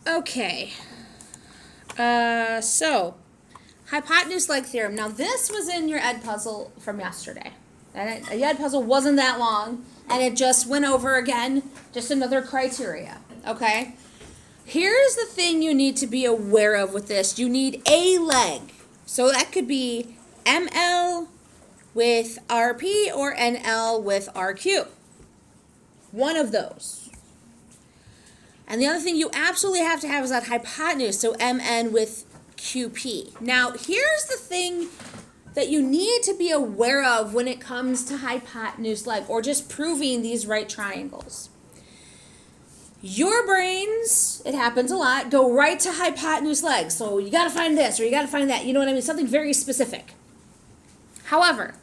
Okay. So hypotenuse leg theorem. Now this was in your ed puzzle from yesterday. And the ed puzzle wasn't that long, and it just went over again, just another criteria. Okay? Here's the thing you need to be aware of with this. You need a leg. So that could be ML with RP or NL with RQ. One of those. And the other thing you absolutely have to have is that hypotenuse, so MN with QP. Now, here's the thing that you need to be aware of when it comes to hypotenuse leg, or just proving these right triangles. Your brains, it happens a lot, go right to hypotenuse leg. So you gotta find this, or you gotta find that. You know what I mean? Something very specific. However,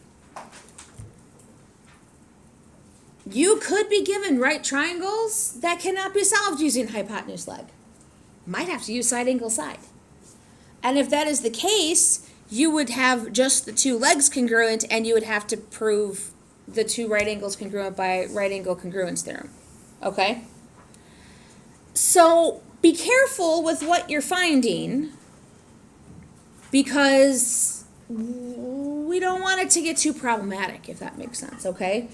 you could be given right triangles that cannot be solved using hypotenuse leg. Might have to use side angle side. And if that is the case, you would have just the two legs congruent, and you would have to prove the two right angles congruent by right angle congruence theorem. Okay? So be careful with what you're finding, because we don't want it to get too problematic, if that makes sense, okay?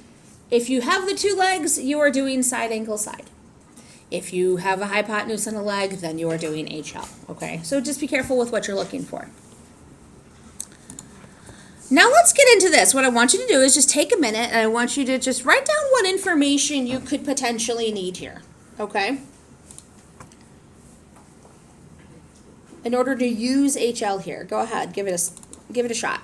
If you have the two legs, you are doing side angle side. If you have a hypotenuse and a leg, then you are doing HL, okay? So just be careful with what you're looking for. Now let's get into this. What I want you to do is just take a minute, and I want you to just write down what information you could potentially need here, okay? In order to use HL here. Go ahead, give it a shot.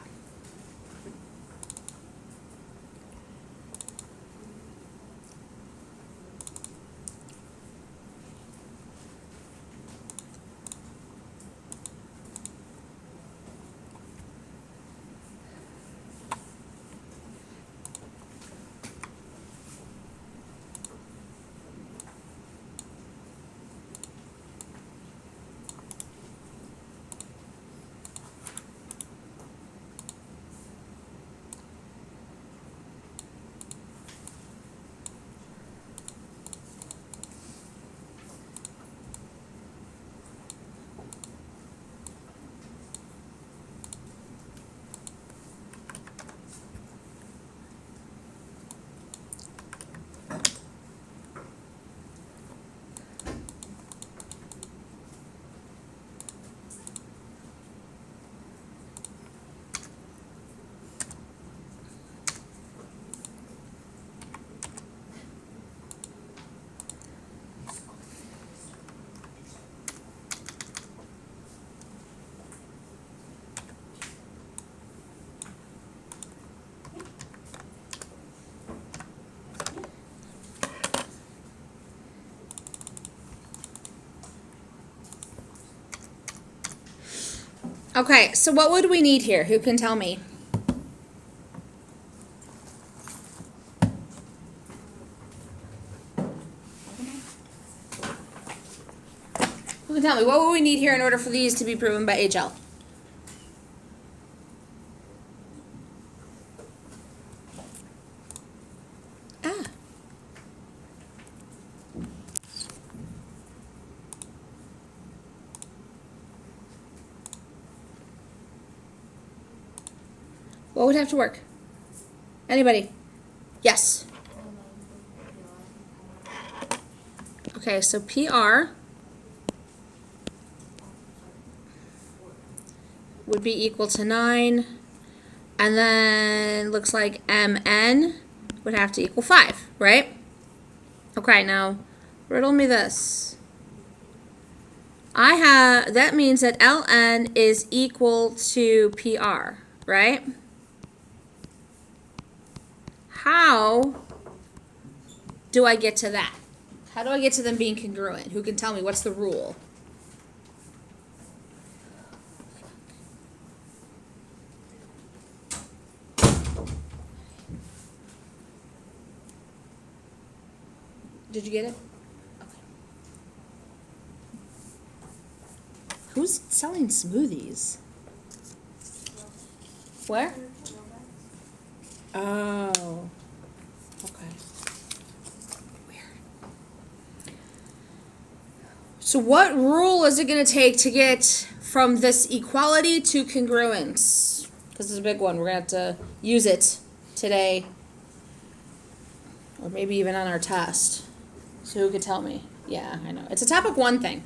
Okay, so what would we need here? Who can tell me? Who can tell me? What would we need here in order for these to be proven by HL? Ah. What would have to work? Anybody? Yes. Okay, so PR would be equal to 9, and then looks like MN would have to equal 5, right? Okay, now riddle me this. That means that LN is equal to PR, right? How do I get to that? How do I get to them being congruent? Who can tell me? What's the rule? Did you get it? Okay. Who's selling smoothies? Where? Oh. Okay. Weird. So what rule is it going to take to get from this equality to congruence? Because it's a big one. We're going to have to use it today. Or maybe even on our test. So who could tell me? Yeah, I know. It's a topic 1 thing.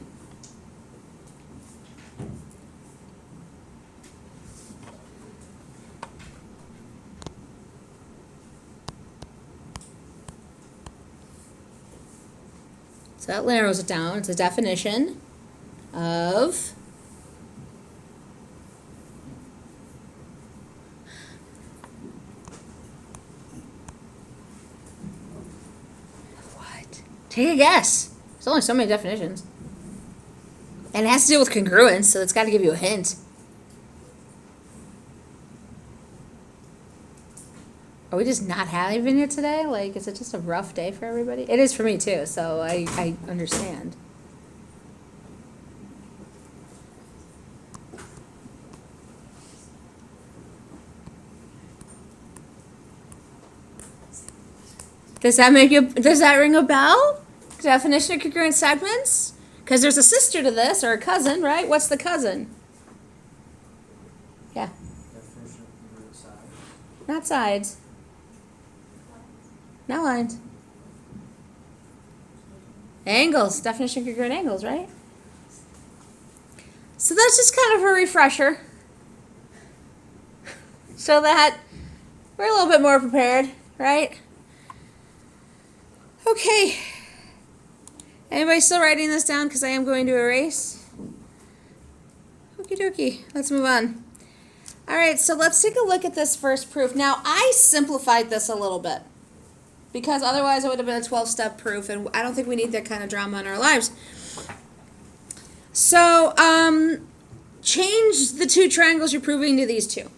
So that narrows it down. It's a definition of what? Take a guess. There's only so many definitions. And it has to deal with congruence, so it's got to give you a hint. Are we just not having it today? Like, is it just a rough day for everybody? It is for me too, so I understand. Does that ring a bell? Definition of congruent segments? Because there's a sister to this, or a cousin, right? What's the cousin? Yeah. Definition of congruent sides. Not sides. Not lines. Angles. Definition of congruent angles, right? So that's just kind of a refresher. So that we're a little bit more prepared, right? Okay. Anybody still writing this down? Because I am going to erase. Okie dokie. Let's move on. All right, so let's take a look at this first proof. Now, I simplified this a little bit because otherwise it would have been a 12-step proof, and I don't think we need that kind of drama in our lives. So, change the 2 triangles you're proving to these 2.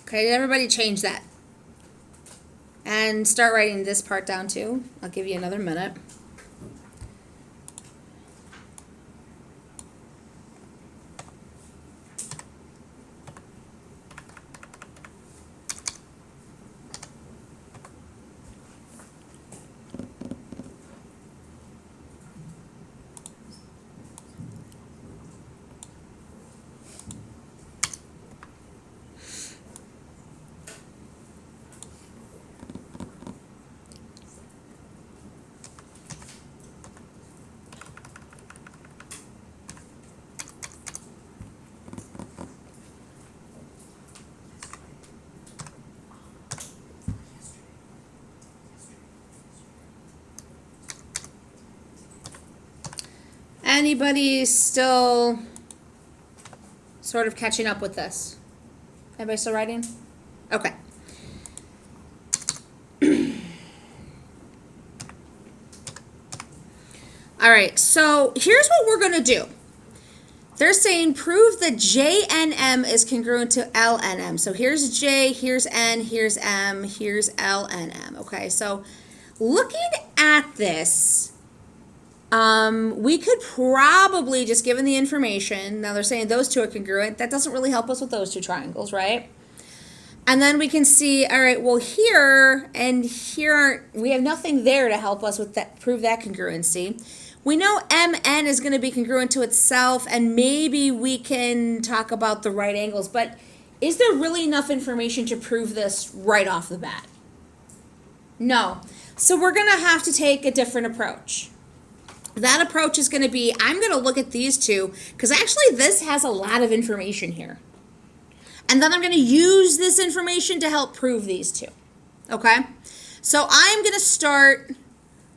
Okay, did everybody change that? And start writing this part down too. I'll give you another minute. Anybody still sort of catching up with this? Anybody still writing? Okay. All right, so here's what we're going to do. They're saying prove that JNM is congruent to LNM. So here's J, here's N, here's M, here's L and M. Okay, so looking at this, we could probably, just given the information, now they're saying those 2 are congruent. That doesn't really help us with those 2 triangles, right? And then we can see, all right, well here and here, we have nothing there to help us with that, prove that congruency. We know MN is going to be congruent to itself, and maybe we can talk about the right angles, but is there really enough information to prove this right off the bat? No. So we're going to have to take a different approach. That approach is going to be, I'm going to look at these 2, because actually this has a lot of information here. And then I'm going to use this information to help prove these 2. Okay? So I'm going to start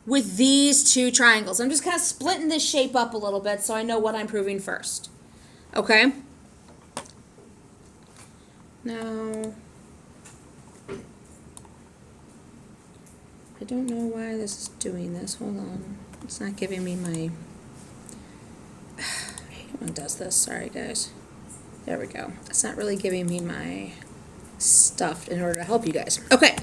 with these 2 triangles. I'm just kind of splitting this shape up a little bit so I know what I'm proving first. Okay? Now, I don't know why this is doing this. Hold on. It's not giving me my... I hate it when it does this. Sorry, guys. There we go. It's not really giving me my stuff in order to help you guys. Okay.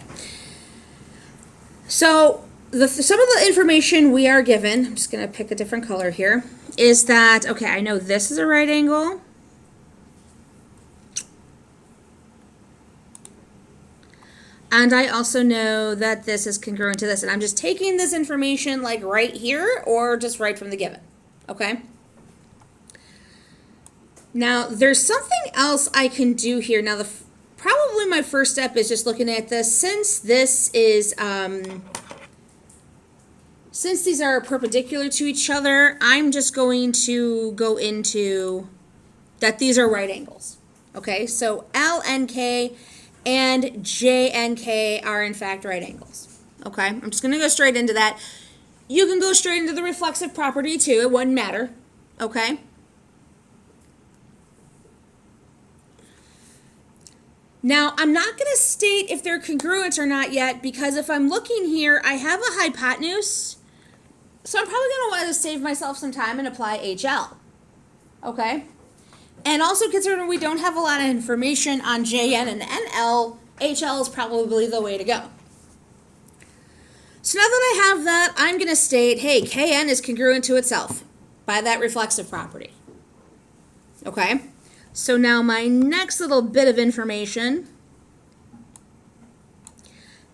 So, some of the information we are given, I'm just going to pick a different color here, is that, okay, I know this is a right angle. And I also know that this is congruent to this. And I'm just taking this information like right here or just right from the given. Okay? Now, there's something else I can do here. Now, probably my first step is just looking at this. Since this is, since these are perpendicular to each other, I'm just going to go into that these are right angles. Okay? So L and K and J and K are in fact right angles. Okay, I'm just going to go straight into that. You can go straight into the reflexive property too, it wouldn't matter. Okay. Now, I'm not going to state if they're congruent or not yet, because if I'm looking here, I have a hypotenuse, so I'm probably going to want to save myself some time and apply HL. Okay. And also considering we don't have a lot of information on JN and NL, HL is probably the way to go. So now that I have that, I'm going to state, hey, KN is congruent to itself by that reflexive property. Okay? So now my next little bit of information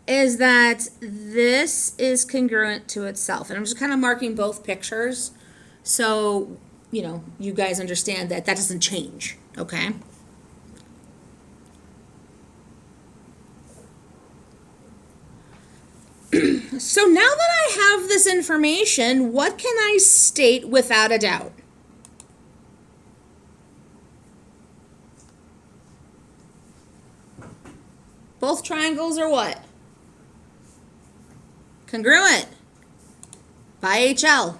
is that this is congruent to itself. And I'm just kind of marking both pictures so you know, you guys understand that that doesn't change, okay? So now that I have this information, what can I state without a doubt? Both triangles are what? Congruent by HL.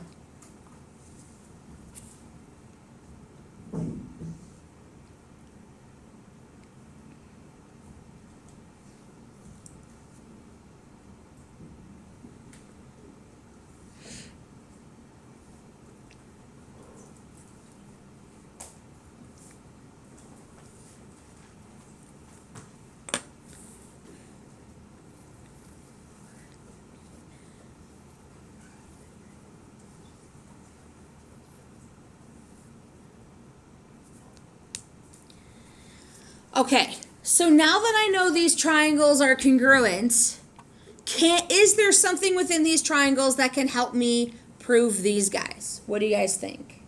Okay, so now that I know these triangles are congruent, is there something within these triangles that can help me prove these guys? What do you guys think?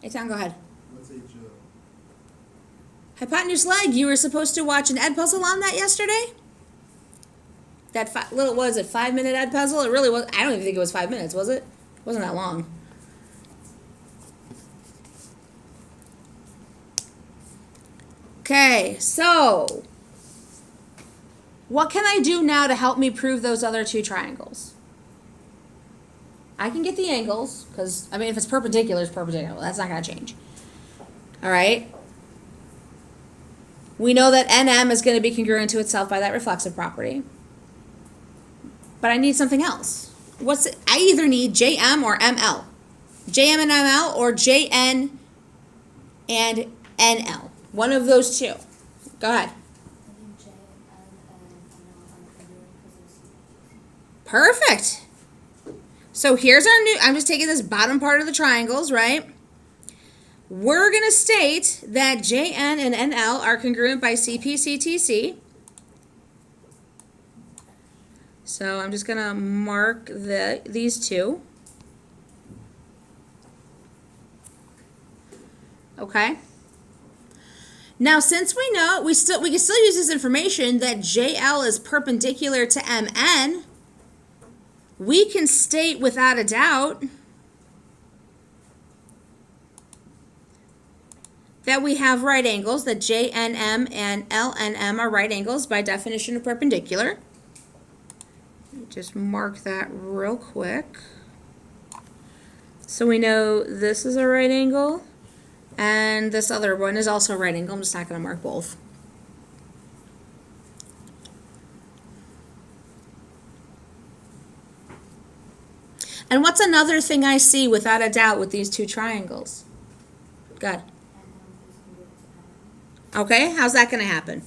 Eitan, go ahead. What's HL? Hypotenuse leg. You were supposed to watch an Ed puzzle on that yesterday? That little, what is it, 5-minute Ed puzzle? It really was, I don't even think it was 5 minutes, was it? It wasn't that long. Okay, so what can I do now to help me prove those other two triangles? I can get the angles, because, I mean, if it's perpendicular, it's perpendicular. That's not going to change. All right? We know that NM is going to be congruent to itself by that reflexive property. But I need something else. I either need JM or ML. JM and ML or JN and NL. One of those two. Go ahead. Perfect. So here's our new, I'm just taking this bottom part of the triangles, right? We're going to state that JN and NL are congruent by CPCTC. So I'm just going to mark these two. Okay. Now, since we know, we can still use this information that JL is perpendicular to MN, we can state without a doubt that we have right angles, that JNM and LNM are right angles by definition of perpendicular. Just mark that real quick. So we know this is a right angle, And this other one is also right angle. I'm just not going to mark both. And what's another thing I see without a doubt with these two triangles? Good. Okay, how's that going to happen?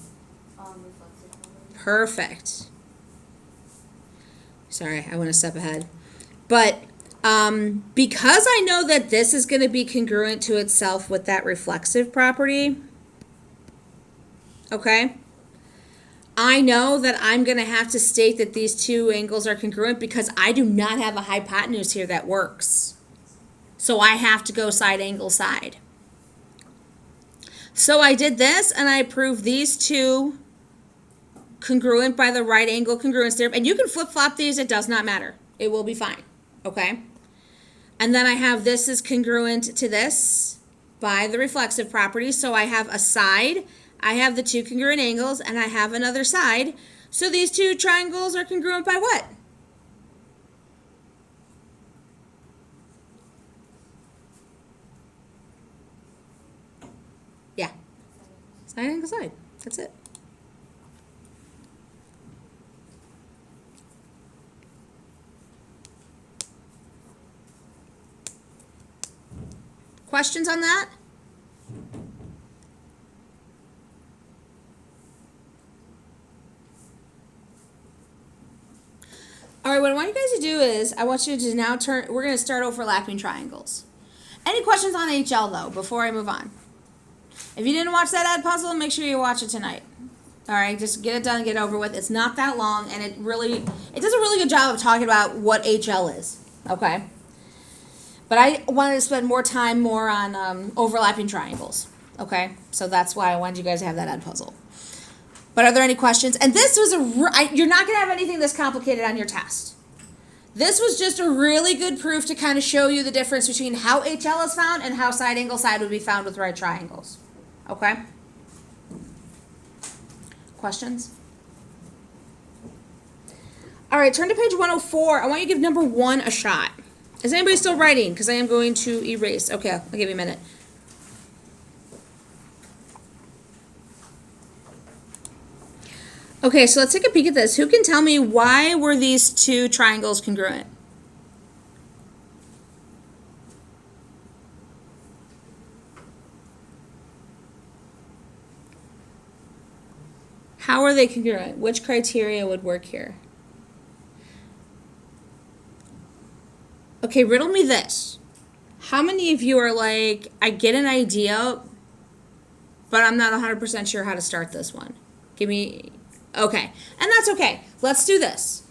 Perfect. Sorry, I went a step ahead. But because I know that this is going to be congruent to itself with that reflexive property, okay, I know that I'm going to have to state that these two angles are congruent because I do not have a hypotenuse here that works. So I have to go side angle side. So I did this and I proved these two congruent by the right angle congruence theorem. And you can flip-flop these, it does not matter. It will be fine, okay? And then I have this is congruent to this by the reflexive property. So I have a side, I have the two congruent angles, and I have another side. So these two triangles are congruent by what? Yeah. Side angle side. That's it. Questions on that? All right, what I want you guys to do is I want you to now we're going to start overlapping triangles. Any questions on HL though before I move on? If you didn't watch that ed puzzle, make sure you watch it tonight. All right, just get it done, get it over with. It's not that long, and it does a really good job of talking about what HL is, okay? But I wanted to spend more time on overlapping triangles, okay? So that's why I wanted you guys to have that ed puzzle. But are there any questions? And this was you're not going to have anything this complicated on your test. This was just a really good proof to kind of show you the difference between how HL is found and how side angle side would be found with right triangles. Okay? Questions? All right, turn to page 104. I want you to give number 1 a shot. Is anybody still writing? Because I am going to erase. Okay, I'll give you a minute. Okay, so let's take a peek at this. Who can tell me why were these two triangles congruent? How are they congruent? Which criteria would work here? Okay, riddle me this. How many of you are like, I get an idea, but I'm not 100% sure how to start this one? Give me, okay. And that's okay. Let's do this.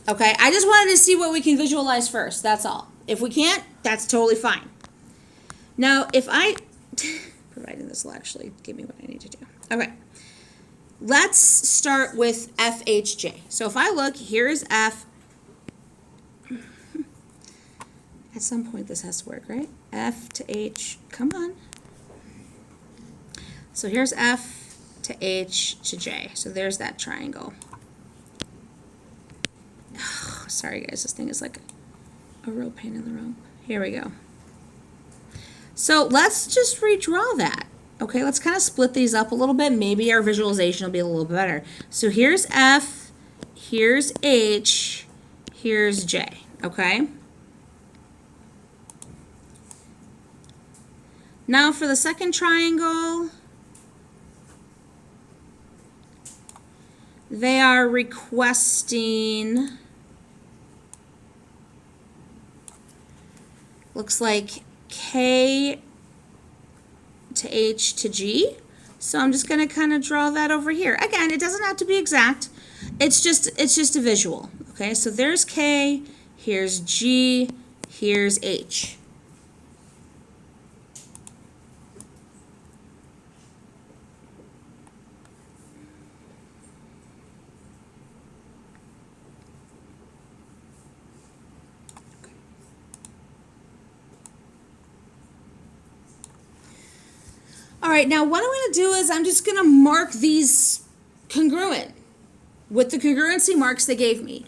Okay, I just wanted to see what we can visualize first. That's all. If we can't, that's totally fine. Now, if I, providing this will actually give me what I need to do. Okay. Let's start with FHJ. So if I look, here's F. At some point this has to work, right? F to H, come on. So here's F to H to J. So there's that triangle. Oh, sorry guys, this thing is like a real pain in the room. Here we go. So let's just redraw that. Okay, let's kind of split these up a little bit. Maybe our visualization will be a little bit better. So here's F, here's H, here's J, okay? Now for the second triangle, they are requesting, looks like K to H to G. So I'm just going to kind of draw that over here. Again, it doesn't have to be exact. It's just a visual. Okay, so there's K, here's G, here's H. All right, now what I'm going to do is I'm just going to mark these congruent with the congruency marks they gave me.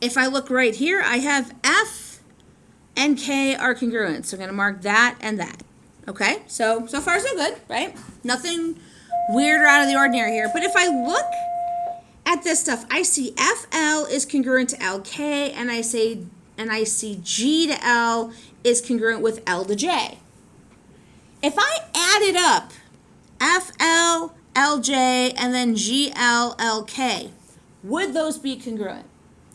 If I look right here, I have F and K are congruent. So I'm going to mark that and that. Okay, so far so good, right? Nothing weird or out of the ordinary here. But if I look at this stuff, I see FL is congruent to LK, and I see G to L is congruent with L to J. If I added up FL, LJ, and then GL, LK, would those be congruent?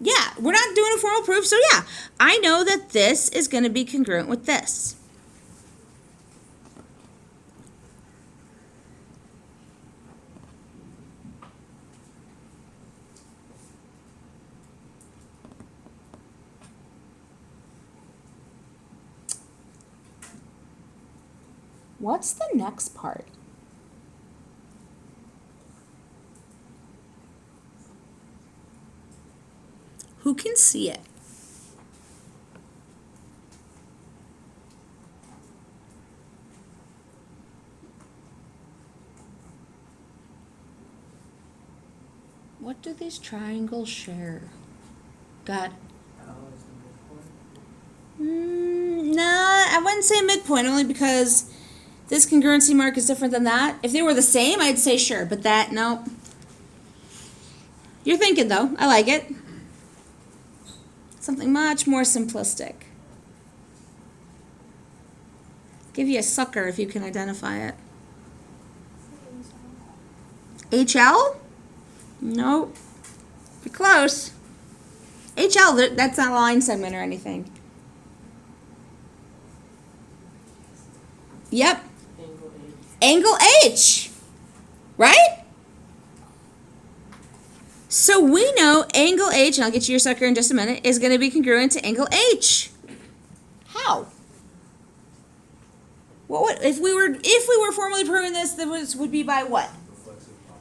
Yeah, we're not doing a formal proof, so yeah, I know that this is going to be congruent with this. What's the next part? Who can see it? What do these triangles share? God. L is the midpoint. Nah, I wouldn't say midpoint, only because this congruency mark is different than that. If they were the same, I'd say sure, but that, no. You're thinking, though. I like it. Something much more simplistic. Give you a sucker if you can identify it. HL? Nope. You're close. HL, that's not a line segment or anything. Yep. Angle H. Right? So we know angle H, and I'll get you your sucker in just a minute, is going to be congruent to angle H. How? What would, if we were formally proving this, this would be by what?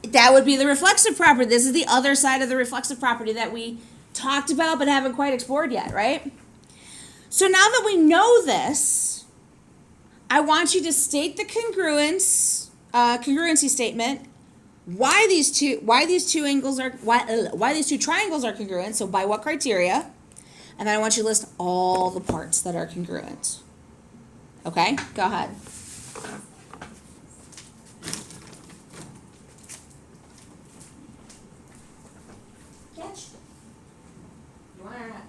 That would be the reflexive property. This is the other side of the reflexive property that we talked about but haven't quite explored yet, right? So now that we know this, I want you to state the congruency statement. Why these two triangles are congruent? So by what criteria? And then I want you to list all the parts that are congruent. Okay, go ahead. Catch. You want or not?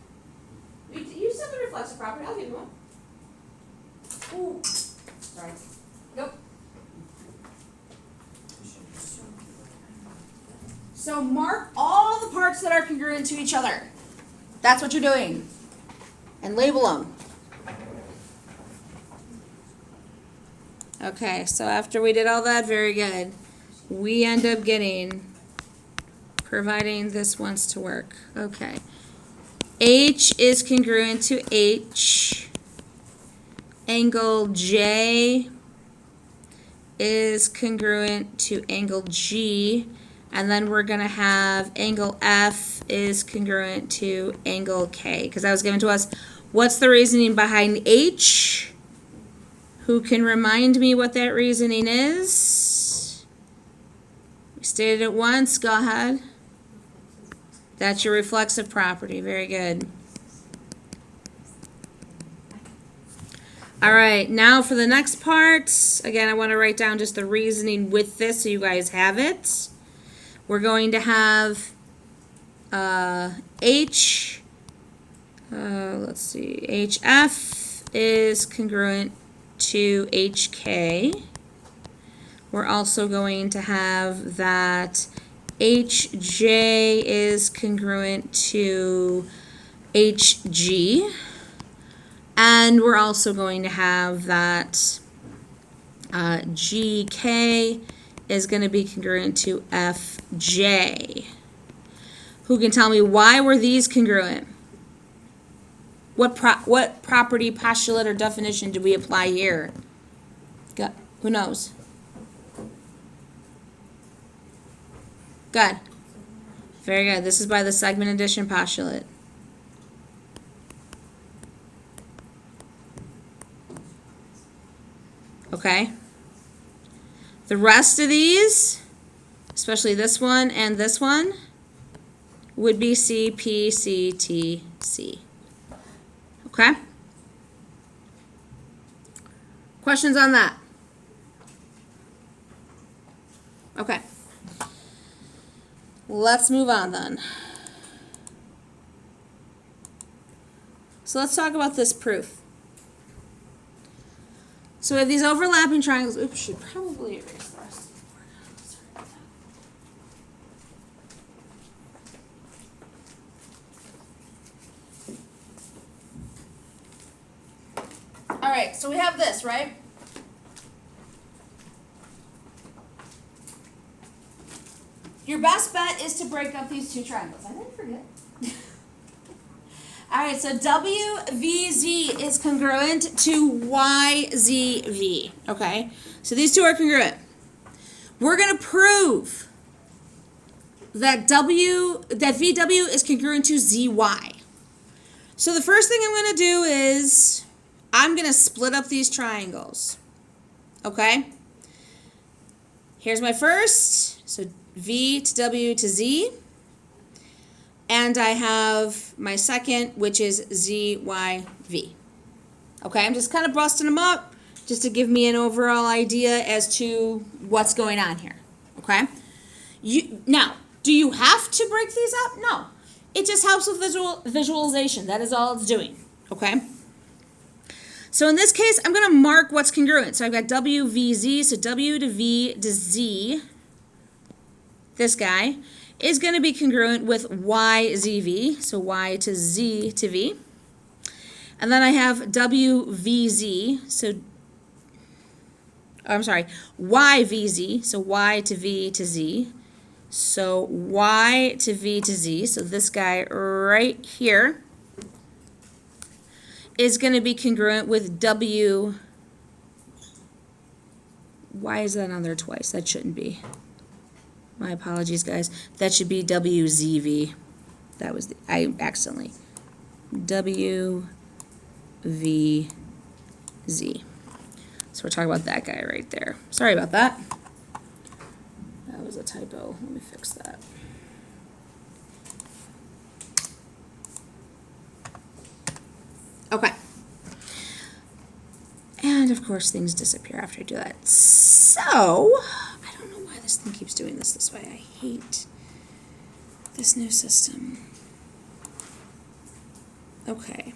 You said the reflexive property. I'll give you one. Ooh. Sorry. Nope. So mark all the parts that are congruent to each other. That's what you're doing. And label them. Okay, so after we did all that, very good. We end up getting, providing this wants to work. Okay. H is congruent to H. Angle J is congruent to angle G. And then we're going to have angle F is congruent to angle K. Because that was given to us. What's the reasoning behind H? Who can remind me what that reasoning is? We stated it once. Go ahead. That's your reflexive property. Very good. All right, now for the next part. Again, I want to write down just the reasoning with this so you guys have it. We're going to have H, let's see, HF is congruent to HK. We're also going to have that HJ is congruent to HG. And we're also going to have that GK is going to be congruent to FJ. Who can tell me why were these congruent? What property, postulate, or definition do we apply here? Who knows? Good. Very good. This is by the segment addition postulate. Okay. The rest of these, especially this one and this one, would be C, P, C, T, C. Okay? Questions on that? Okay. Let's move on then. So let's talk about this proof. So we have these overlapping triangles. Oops, should probably erase the rest of the board. Sorry about that. All right, so we have this, right? Your best bet is to break up these two triangles. I didn't forget. All right, so WVZ is congruent to YZV, okay? So these two are congruent. We're going to prove that VW is congruent to ZY. So the first thing I'm going to do is I'm going to split up these triangles, okay? Here's my first, so V to W to Z. And I have my second, which is ZYV. Okay, I'm just kind of busting them up just to give me an overall idea as to what's going on here. Okay? Now, do you have to break these up? No. It just helps with visualization. That is all it's doing. Okay? So in this case, I'm going to mark what's congruent. So I've got WVZ, so W to V to Z, this guy, is going to be congruent with YZV, so Y to Z to V. And then I have WVZ, so, I'm sorry, YVZ, so Y to V to Z. So Y to V to Z, so this guy right here is going to be congruent with W. Why is that on there twice? That shouldn't be. My apologies, guys. That should be WZV. That was I accidentally. WVZ. So we're talking about that guy right there. Sorry about that. That was a typo. Let me fix that. Okay. And of course things disappear after I do that. So, I don't know why this thing keeps doing this way. I hate this new system. Okay.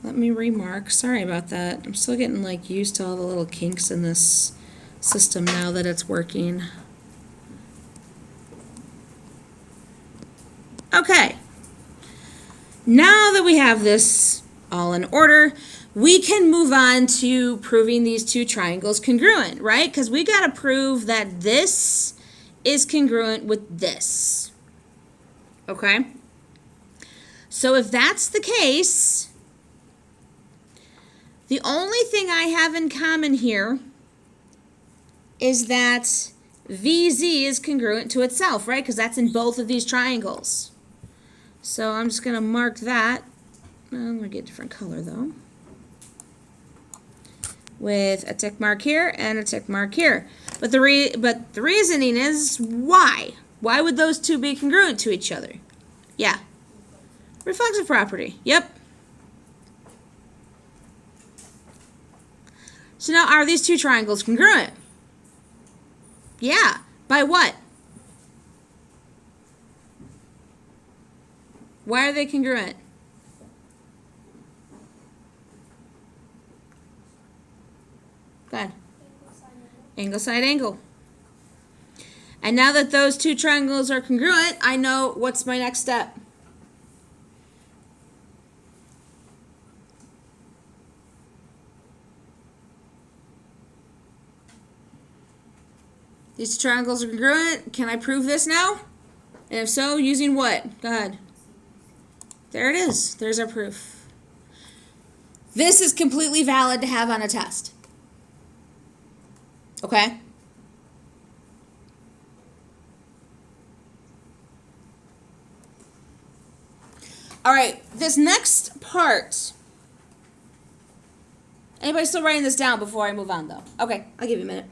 Let me remark. Sorry about that. I'm still getting like used to all the little kinks in this system now that it's working. Okay. Now that we have this all in order, we can move on to proving these two triangles congruent, right? Because we got to prove that this is congruent with this. Okay? So if that's the case, the only thing I have in common here is that VZ is congruent to itself, right? Because that's in both of these triangles. So I'm just going to mark that. I'm going to get a different color though. With a tick mark here and a tick mark here. But the reasoning is why? Why would those two be congruent to each other? Yeah. Reflexive property. Yep. So now are these two triangles congruent? Yeah. By what? Why are they congruent? Go ahead. Angle, side, angle. And now that those two triangles are congruent, I know what's my next step. These two triangles are congruent. Can I prove this now? And if so, using what? Go ahead. There it is. There's our proof. This is completely valid to have on a test. Okay? All right, this next part. Anybody still writing this down before I move on, though? Okay, I'll give you a minute.